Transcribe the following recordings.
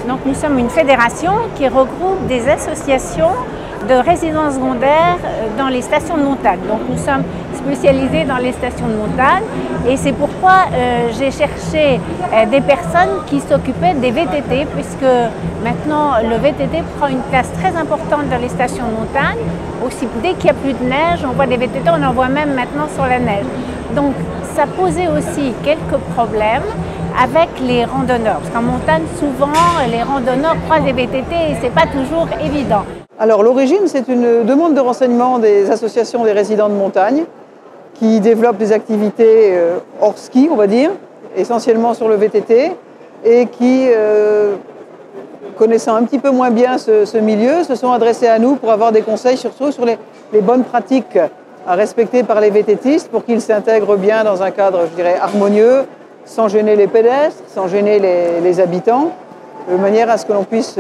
Donc nous sommes une fédération qui regroupe des associations de résidents secondaires dans les stations de montagne. Donc nous sommes spécialisés dans les stations de montagne et c'est pourquoi j'ai cherché des personnes qui s'occupaient des VTT, puisque maintenant le VTT prend une place très importante dans les stations de montagne. Aussi, dès qu'il n'y a plus de neige, on voit des VTT, on en voit même maintenant sur la neige. Donc ça posait aussi quelques problèmes avec les randonneurs, parce qu'en montagne, souvent, les randonneurs croisent des VTT et ce n'est pas toujours évident. Alors l'origine, c'est une demande de renseignement des associations des résidents de montagne qui développent des activités hors ski, on va dire, essentiellement sur le VTT, et qui, connaissant un petit peu moins bien ce milieu, se sont adressés à nous pour avoir des conseils surtout sur les bonnes pratiques à respecter par les VTTistes pour qu'ils s'intègrent bien dans un cadre, je dirais, harmonieux, sans gêner les pédestres, sans gêner les habitants, de manière à ce que l'on puisse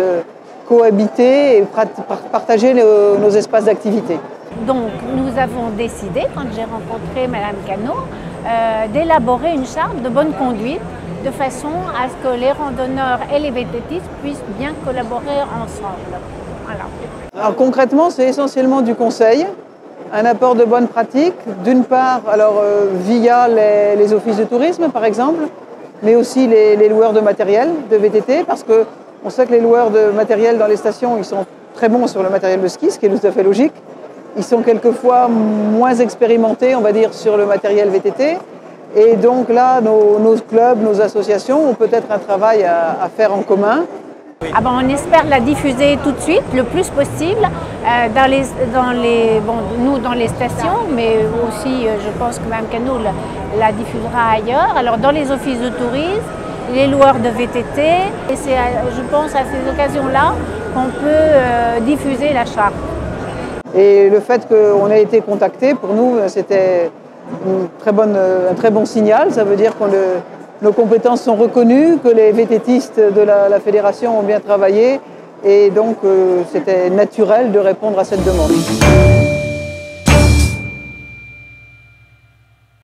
cohabiter et partager nos espaces d'activité. Donc nous avons décidé, quand j'ai rencontré Madame Cano, d'élaborer une charte de bonne conduite de façon à ce que les randonneurs et les VTTistes puissent bien collaborer ensemble. Voilà. Alors concrètement, c'est essentiellement du conseil, un apport de bonnes pratiques, d'une part via les offices de tourisme par exemple, mais aussi les loueurs de matériel de VTT, parce qu'on sait que les loueurs de matériel dans les stations, ils sont très bons sur le matériel de ski, ce qui est tout à fait logique. Ils sont quelquefois moins expérimentés, on va dire, sur le matériel VTT. Et donc là, nos clubs, nos associations ont peut-être un travail à faire en commun. Ah ben, on espère la diffuser tout de suite, le plus possible, nous dans les stations, mais aussi je pense que Mme Cano la diffusera ailleurs. Alors dans les offices de tourisme, les loueurs de VTT, et c'est je pense à ces occasions-là qu'on peut diffuser la charte. Et le fait qu'on ait été contacté, pour nous, c'était un très bon signal. Ça veut dire que nos compétences sont reconnues, que les VTTistes de la fédération ont bien travaillé et donc c'était naturel de répondre à cette demande.